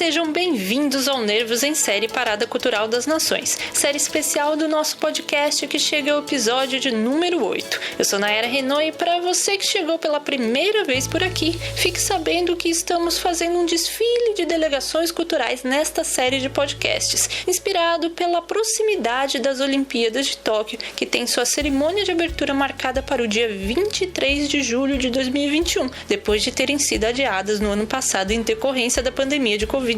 sejam bem-vindos ao Nervos em Série Parada Cultural das Nações, série especial do nosso podcast que chega ao episódio de número 8. Eu sou Nayara Renault e para você que chegou pela primeira vez por aqui, fique sabendo que estamos fazendo um desfile de delegações culturais nesta série de podcasts, inspirado pela proximidade das Olimpíadas de Tóquio, que tem sua cerimônia de abertura marcada para o dia 23 de julho de 2021, depois de terem sido adiadas no ano passado em decorrência da pandemia de Covid-19,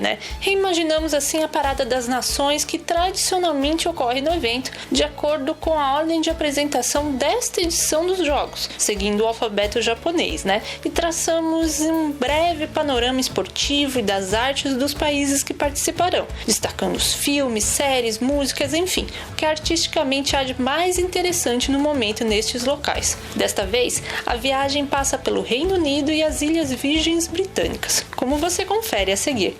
né? Reimaginamos assim a Parada das Nações que tradicionalmente ocorre no evento, de acordo com a ordem de apresentação desta edição dos Jogos, seguindo o alfabeto japonês, né? E traçamos um breve panorama esportivo e das artes dos países que participarão, destacando os filmes, séries, músicas, enfim, o que artisticamente há de mais interessante no momento nestes locais. Desta vez, a viagem passa pelo Reino Unido e as Ilhas Virgens Britânicas, como você confere a seguir.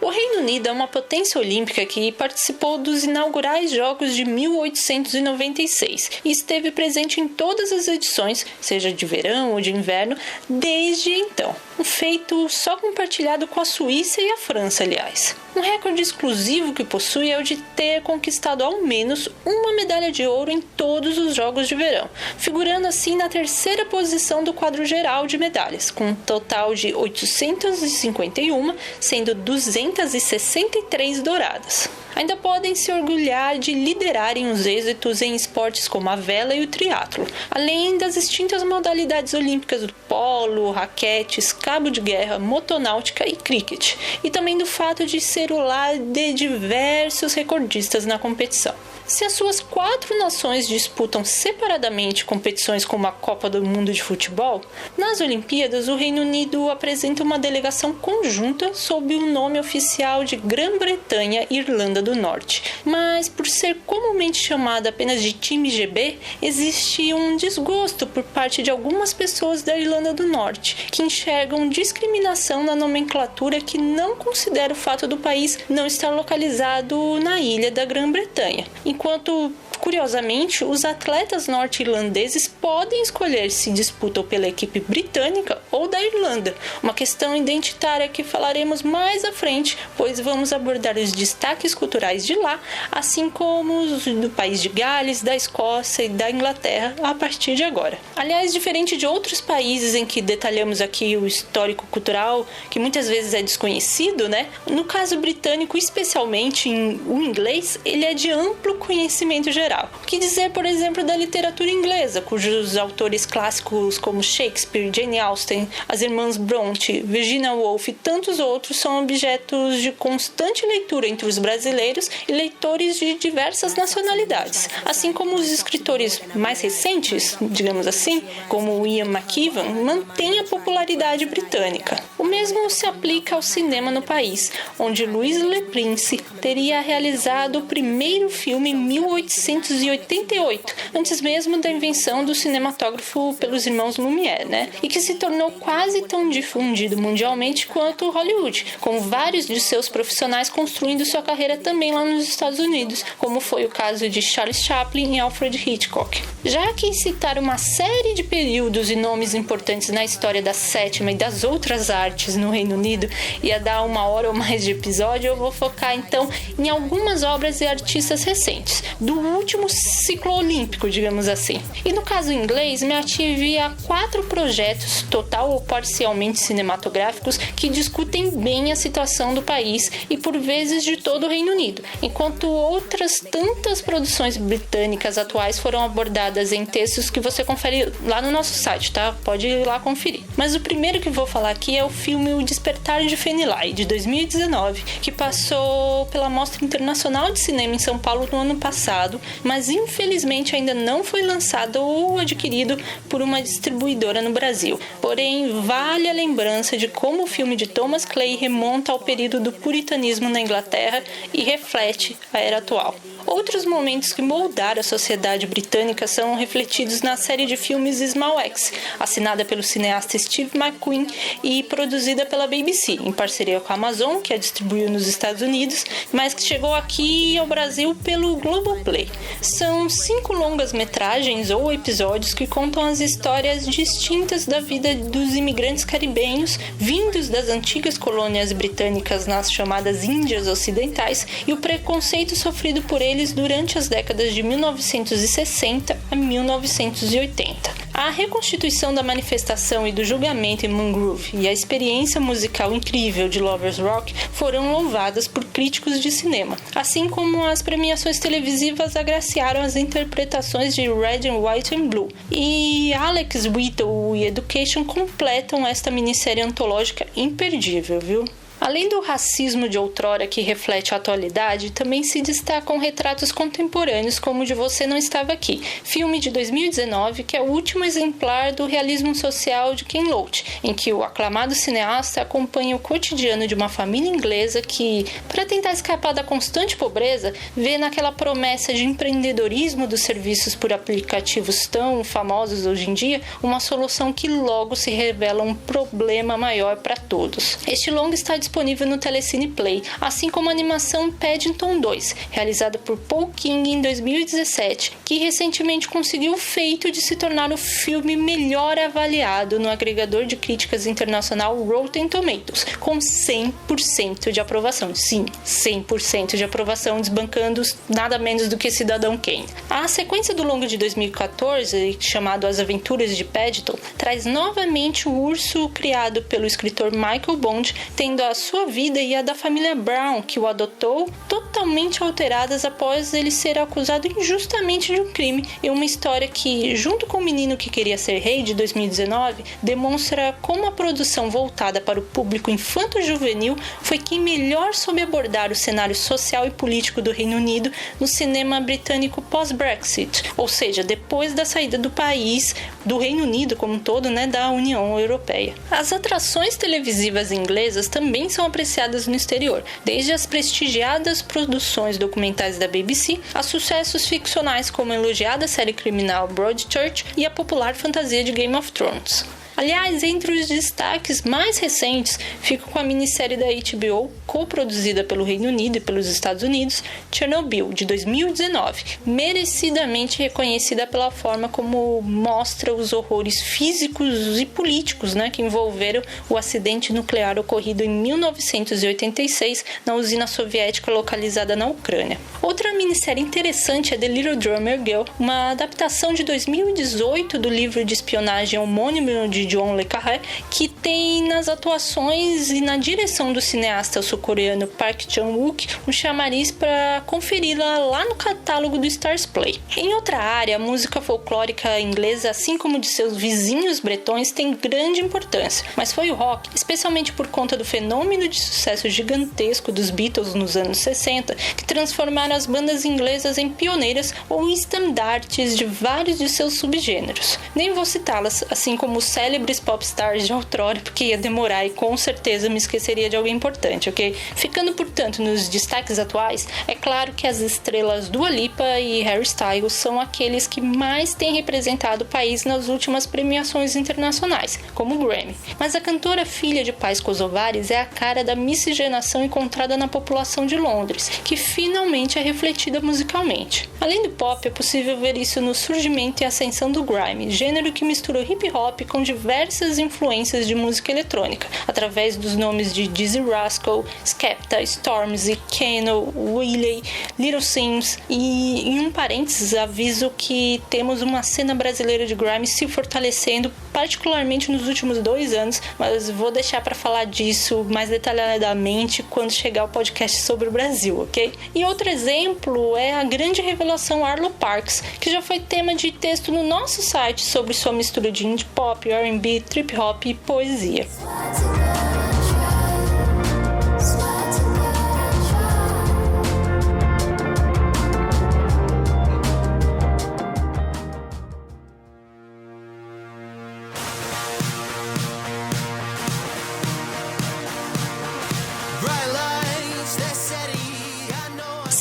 O Reino Unido é uma potência olímpica que participou dos inaugurais Jogos de 1896 e esteve presente em todas as edições, seja de verão ou de inverno, desde então. Um feito só compartilhado com a Suíça e a França, aliás. Um recorde exclusivo que possui é o de ter conquistado ao menos uma medalha de ouro em todos os Jogos de Verão, figurando assim na terceira posição do quadro geral de medalhas, com um total de 851, sendo 263 douradas. Ainda podem se orgulhar de liderarem os êxitos em esportes como a vela e o triatlo, além das extintas modalidades olímpicas do polo, raquetes, cabo de guerra, motonáutica e cricket, e também do fato de ser o lar de diversos recordistas na competição. Se as suas 4 nações disputam separadamente competições como a Copa do Mundo de Futebol, nas Olimpíadas o Reino Unido apresenta uma delegação conjunta sob o nome oficial de Grã-Bretanha e Irlanda do Norte. Mas por ser comumente chamada apenas de time GB, existe um desgosto por parte de algumas pessoas da Irlanda do Norte, que enxergam discriminação na nomenclatura que não considera o fato do país não estar localizado na ilha da Grã-Bretanha. Enquanto, curiosamente, os atletas norte-irlandeses podem escolher se disputam pela equipe britânica ou da Irlanda, uma questão identitária que falaremos mais à frente, pois vamos abordar os destaques culturais de lá, assim como os do país de Gales, da Escócia e da Inglaterra a partir de agora. Aliás, diferente de outros países em que detalhamos aqui o histórico cultural, que muitas vezes é desconhecido, né? No caso britânico, especialmente o inglês, ele é de amplo conhecimento geral. O que dizer, por exemplo, da literatura inglesa, cujos autores clássicos como Shakespeare, Jane Austen, as irmãs Bronte, Virginia Woolf e tantos outros são objetos de constante leitura entre os brasileiros e leitores de diversas nacionalidades, assim como os escritores mais recentes, digamos assim, como Ian McEwan, mantêm a popularidade britânica. O mesmo se aplica ao cinema no país, onde Louis Le Prince teria realizado o primeiro filme em 1888, antes mesmo da invenção do cinematógrafo pelos irmãos Lumière, né? E que se tornou quase tão difundido mundialmente quanto Hollywood, com vários de seus profissionais construindo sua carreira também lá nos Estados Unidos, como foi o caso de Charles Chaplin e Alfred Hitchcock. Já que citar uma série de períodos e nomes importantes na história da sétima e das outras artes no Reino Unido ia dar 1 hora ou mais de episódio, eu vou focar então em algumas obras e artistas recentes, do último ciclo olímpico, digamos assim. E no caso inglês, me ative a 4 projetos, total ou parcialmente cinematográficos, que discutem bem a situação do país e por vezes de todo o Reino Unido, enquanto outras tantas produções britânicas atuais foram abordadas em textos que você confere lá no nosso site, tá? Pode ir lá conferir. Mas o primeiro que vou falar aqui é o filme O Despertar de Fenelai, de 2019, que passou pela Mostra Internacional de Cinema em São Paulo no ano passado, mas infelizmente ainda não foi lançado ou adquirido por uma distribuidora no Brasil. Porém, vale a lembrança de como o filme de Thomas Clay remonta ao período do puritanismo na Inglaterra e reflete a era atual. Outros momentos que moldaram a sociedade britânica são refletidos na série de filmes Small Axe, assinada pelo cineasta Steve McQueen e produzida pela BBC, em parceria com a Amazon, que a distribuiu nos Estados Unidos, mas que chegou aqui ao Brasil pelo Globoplay. São 5 longas-metragens ou episódios que contam as histórias distintas da vida dos imigrantes caribenhos vindos das antigas colônias britânicas nas chamadas Índias Ocidentais e o preconceito sofrido por eles durante as décadas de 1960 a 1980. A reconstituição da manifestação e do julgamento em Mangrove e a experiência musical incrível de Lovers Rock foram louvadas por críticos de cinema, assim como as premiações televisivas agraciaram as interpretações de Red and White and Blue. E Alex Whittle e Education completam esta minissérie antológica imperdível, viu? Além do racismo de outrora que reflete a atualidade, também se destacam retratos contemporâneos como o de Você Não Estava Aqui, filme de 2019 que é o último exemplar do realismo social de Ken Loach, em que o aclamado cineasta acompanha o cotidiano de uma família inglesa que, para tentar escapar da constante pobreza, vê naquela promessa de empreendedorismo dos serviços por aplicativos tão famosos hoje em dia, uma solução que logo se revela um problema maior para todos. Este longa está disponível no Telecine Play, assim como a animação Paddington 2, realizada por Paul King em 2017, que recentemente conseguiu o feito de se tornar o filme melhor avaliado no agregador de críticas internacional Rotten Tomatoes, com 100% de aprovação. Sim, 100% de aprovação, desbancando nada menos do que Cidadão Kane. A sequência do longa de 2014, chamado As Aventuras de Paddington, traz novamente o urso criado pelo escritor Michael Bond, tendo a sua vida e a da família Brown, que o adotou, totalmente alteradas após ele ser acusado injustamente de um crime, em uma história que, junto com O Menino que Queria Ser Rei, de 2019, demonstra como a produção voltada para o público infanto-juvenil foi quem melhor soube abordar o cenário social e político do Reino Unido no cinema britânico pós-Brexit, ou seja, depois da saída do país, do Reino Unido como um todo, da União Europeia. As atrações televisivas inglesas também são apreciadas no exterior, desde as prestigiadas produções documentais da BBC a sucessos ficcionais como a elogiada série criminal Broadchurch e a popular fantasia de Game of Thrones. Aliás, entre os destaques mais recentes, fico com a minissérie da HBO, coproduzida pelo Reino Unido e pelos Estados Unidos, Chernobyl, de 2019, merecidamente reconhecida pela forma como mostra os horrores físicos e políticos que envolveram o acidente nuclear ocorrido em 1986 na usina soviética localizada na Ucrânia. Outra minissérie interessante é The Little Drummer Girl, uma adaptação de 2018 do livro de espionagem homônimo de John le Carré, que tem nas atuações e na direção do cineasta sul-coreano Park Chan-wook um chamariz para conferi-la lá no catálogo do Stars Play. Em outra área, a música folclórica inglesa, assim como de seus vizinhos bretões, tem grande importância, mas foi o rock, especialmente por conta do fenômeno de sucesso gigantesco dos Beatles nos anos 60, que transformaram as bandas inglesas em pioneiras ou estandartes de vários de seus subgêneros. Nem vou citá-las, assim como os célebres popstars de outrora, porque ia demorar e com certeza me esqueceria de alguém importante, ok? Ficando, portanto, nos destaques atuais, é claro que as estrelas Dua Lipa e Harry Styles são aqueles que mais têm representado o país nas últimas premiações internacionais, como o Grammy. Mas a cantora filha de pais kosovares é a cara da miscigenação encontrada na população de Londres, que finalmente é refletida musicalmente. Além do pop, é possível ver isso no surgimento e ascensão do grime, gênero que misturou hip-hop com diversas influências de música eletrônica, através dos nomes de Dizzee Rascal, Skepta, Stormzy, Kano, Wiley, Little Sims, e em um parênteses aviso que temos uma cena brasileira de grime se fortalecendo, particularmente nos últimos 2 anos, mas vou deixar para falar disso mais detalhadamente quando chegar o podcast sobre o Brasil, ok? E outro exemplo é a grande revelação Arlo Parks, que já foi tema de texto no nosso site sobre sua mistura de indie pop, R&B, trip hop e poesia.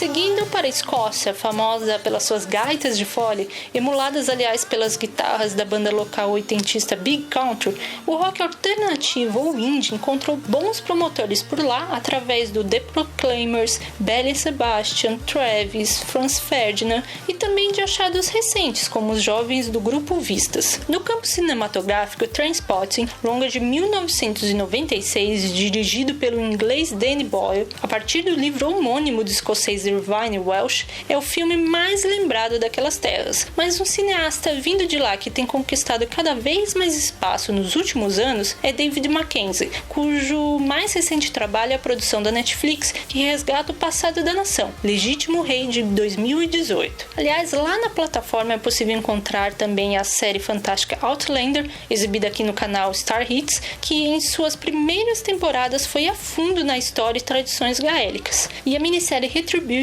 Seguindo para a Escócia, famosa pelas suas gaitas de fole, emuladas aliás pelas guitarras da banda local oitentista Big Country, o rock alternativo ou indie encontrou bons promotores por lá através do The Proclaimers, Belle Sebastian, Travis, Franz Ferdinand e também de achados recentes como os jovens do grupo Vistas. No campo cinematográfico, Trainspotting, longa de 1996, dirigido pelo inglês Danny Boyle, a partir do livro homônimo do escocês Irvine Welsh, é o filme mais lembrado daquelas terras, mas um cineasta vindo de lá que tem conquistado cada vez mais espaço nos últimos anos é David Mackenzie, cujo mais recente trabalho é a produção da Netflix, que resgata o passado da nação, Legítimo Rei de 2018. Aliás, lá na plataforma é possível encontrar também a série fantástica Outlander, exibida aqui no canal Star Hits, que em suas primeiras temporadas foi a fundo na história e tradições gaélicas, e a minissérie Retribution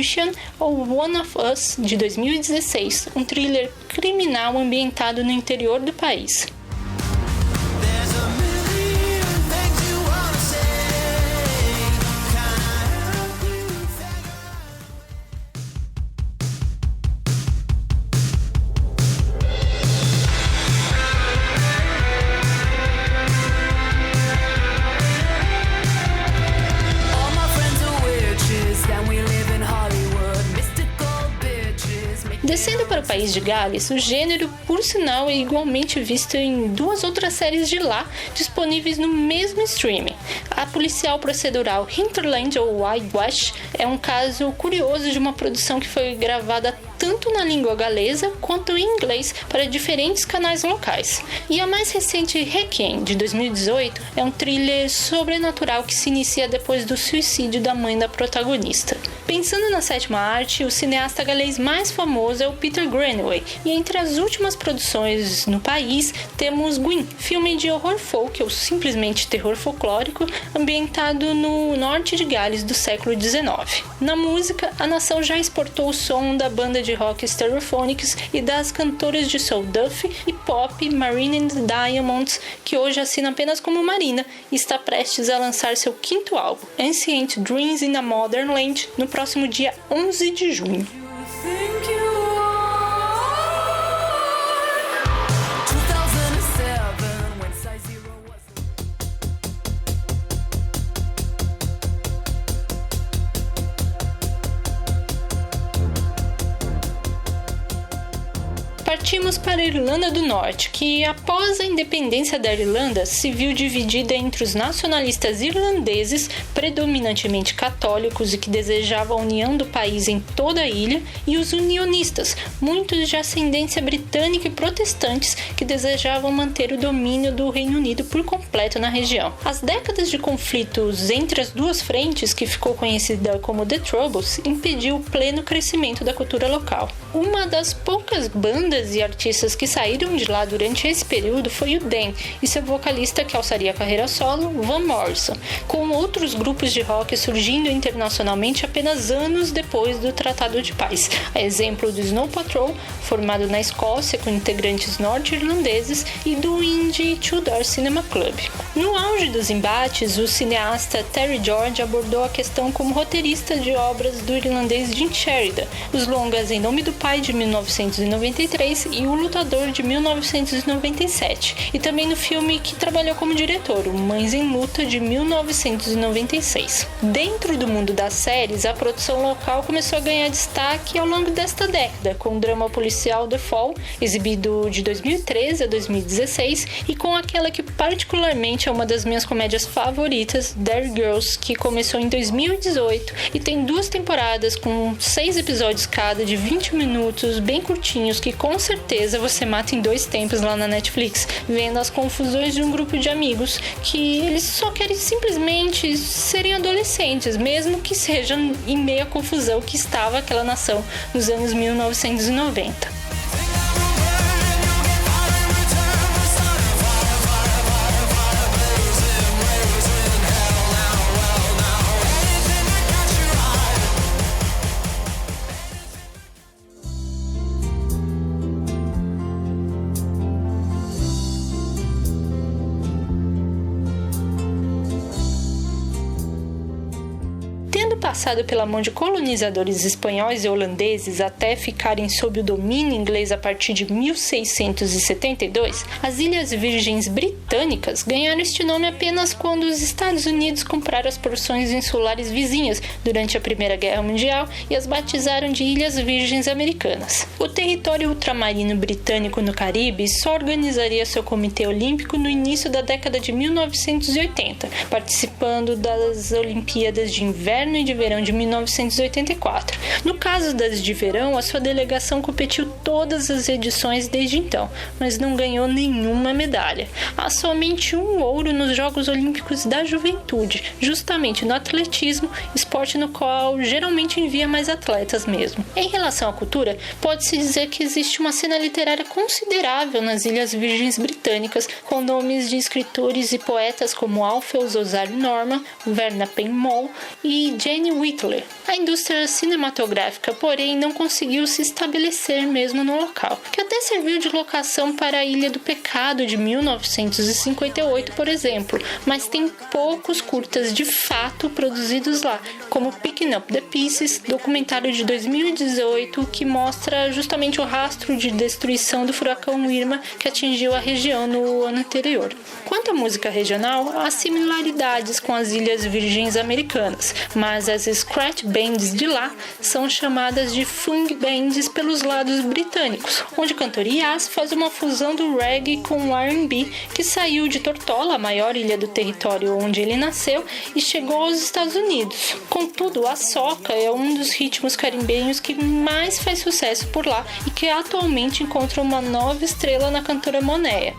ou One of Us de 2016, um thriller criminal ambientado no interior do país. Descendo para o país de Gales, o gênero, por sinal, é igualmente visto em duas outras séries de lá, disponíveis no mesmo streaming. A policial procedural Hinterland ou Wild West é um caso curioso de uma produção que foi gravada tanto na língua galesa quanto em inglês para diferentes canais locais. E a mais recente, Requiem, de 2018, é um thriller sobrenatural que se inicia depois do suicídio da mãe da protagonista. Pensando na sétima arte, o cineasta galês mais famoso é o Peter Greenaway, e entre as últimas produções no país temos Gwyn, filme de horror folk ou simplesmente terror folclórico, ambientado no norte de Gales do século XIX. Na música, a nação já exportou o som da banda de rock Stereophonics e das cantoras de soul Duffy e pop Marina and the Diamonds, que hoje assina apenas como Marina e está prestes a lançar seu quinto álbum, Ancient Dreams in a Modern Land, no próximo dia 11 de junho. Partimos para a Irlanda do Norte, que após a independência da Irlanda se viu dividida entre os nacionalistas irlandeses, predominantemente católicos e que desejavam a união do país em toda a ilha, e os unionistas, muitos de ascendência britânica e protestantes, que desejavam manter o domínio do Reino Unido por completo na região. As décadas de conflitos entre as duas frentes, que ficou conhecida como The Troubles, impediu o pleno crescimento da cultura local. Uma das poucas bandas e artistas que saíram de lá durante esse período foi o Dan e seu vocalista que alçaria a carreira solo, Van Morrison, com outros grupos de rock surgindo internacionalmente apenas anos depois do Tratado de Paz, a exemplo do Snow Patrol, formado na Escócia com integrantes norte-irlandeses, e do indie Tudor Cinema Club. No auge dos embates, o cineasta Terry George abordou a questão como roteirista de obras do irlandês Jim Sheridan, os longas Em Nome do Pai de 1993 e O Lutador de 1997, e também no filme que trabalhou como diretor, o Mães em Luta de 1996. Dentro do mundo das séries, a produção local começou a ganhar destaque ao longo desta década, com o drama policial The Fall, exibido de 2013 a 2016, e com aquela que particularmente é uma das minhas comédias favoritas, Derry Girls, que começou em 2018 e tem 2 temporadas com 6 episódios cada de 20 minutos, bem curtinhos, que com certeza você mata em 2 tempos lá na Netflix, vendo as confusões de um grupo de amigos que eles só querem simplesmente serem adolescentes, mesmo que seja em meio à confusão que estava aquela nação nos anos 1990. passado pela mão de colonizadores espanhóis e holandeses até ficarem sob o domínio inglês a partir de 1672, as Ilhas Virgens Britânicas ganharam este nome apenas quando os Estados Unidos compraram as porções insulares vizinhas durante a Primeira Guerra Mundial e as batizaram de Ilhas Virgens Americanas. O território ultramarino britânico no Caribe só organizaria seu comitê olímpico no início da década de 1980, participando das Olimpíadas de Inverno e de Verão de 1984. No caso das de verão, a sua delegação competiu todas as edições desde então, mas não ganhou nenhuma medalha. Há somente um ouro nos Jogos Olímpicos da Juventude, justamente no atletismo, esporte no qual geralmente envia mais atletas mesmo. Em relação à cultura, pode-se dizer que existe uma cena literária considerável nas Ilhas Virgens Britânicas, com nomes de escritores e poetas como Alfred Ozar Norman, Verna Penmall e Jane Whitler. A indústria cinematográfica, porém, não conseguiu se estabelecer mesmo no local, que até serviu de locação para a Ilha do Pecado de 1958, por exemplo, mas tem poucos curtas de fato produzidos lá, como Picking Up the Pieces, documentário de 2018 que mostra justamente o rastro de destruição do furacão Irma que atingiu a região no ano anterior. Quanto à música regional, há similaridades com as Ilhas Virgens Americanas, mas as scratch bands de lá são chamadas de funk bands pelos lados britânicos, onde o cantor Yas faz uma fusão do reggae com o R&B, que saiu de Tortola, a maior ilha do território onde ele nasceu, e chegou aos Estados Unidos. Contudo, a soca é um dos ritmos caribenhos que mais faz sucesso por lá e que atualmente encontra uma nova estrela na cantora Monéia.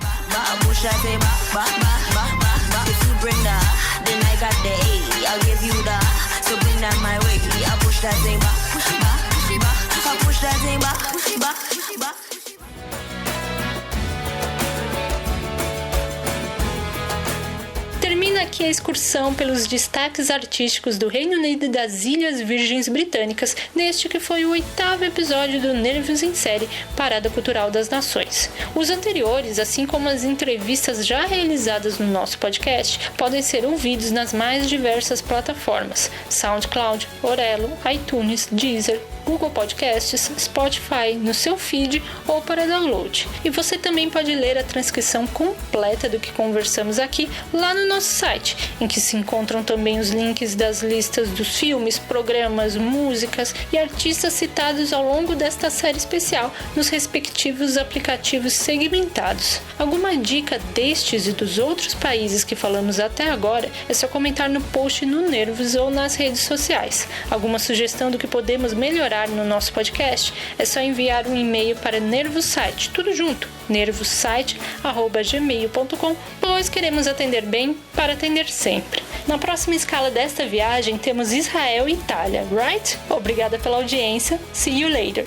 Termina aqui a excursão pelos destaques artísticos do Reino Unido e das Ilhas Virgens Britânicas, neste que foi o 8º episódio do Nervos em Série, Parada Cultural das Nações. Os anteriores, assim como as entrevistas já realizadas no nosso podcast, podem ser ouvidos nas mais diversas plataformas: SoundCloud, Orelo, iTunes, Deezer, Google Podcasts, Spotify, no seu feed ou para download. E você também pode ler a transcrição completa do que conversamos aqui lá no nosso site, em que se encontram também os links das listas dos filmes, programas, músicas e artistas citados ao longo desta série especial nos respectivos aplicativos segmentados. Alguma dica destes e dos outros países que falamos até agora é só comentar no post no Nervos ou nas redes sociais. Alguma sugestão do que podemos melhorar no nosso podcast, é só enviar um e-mail para nervosite, tudo junto, nervosite@gmail.com, pois queremos atender bem para atender sempre. Na próxima escala desta viagem temos Israel e Itália, right? Obrigada pela audiência, see you later!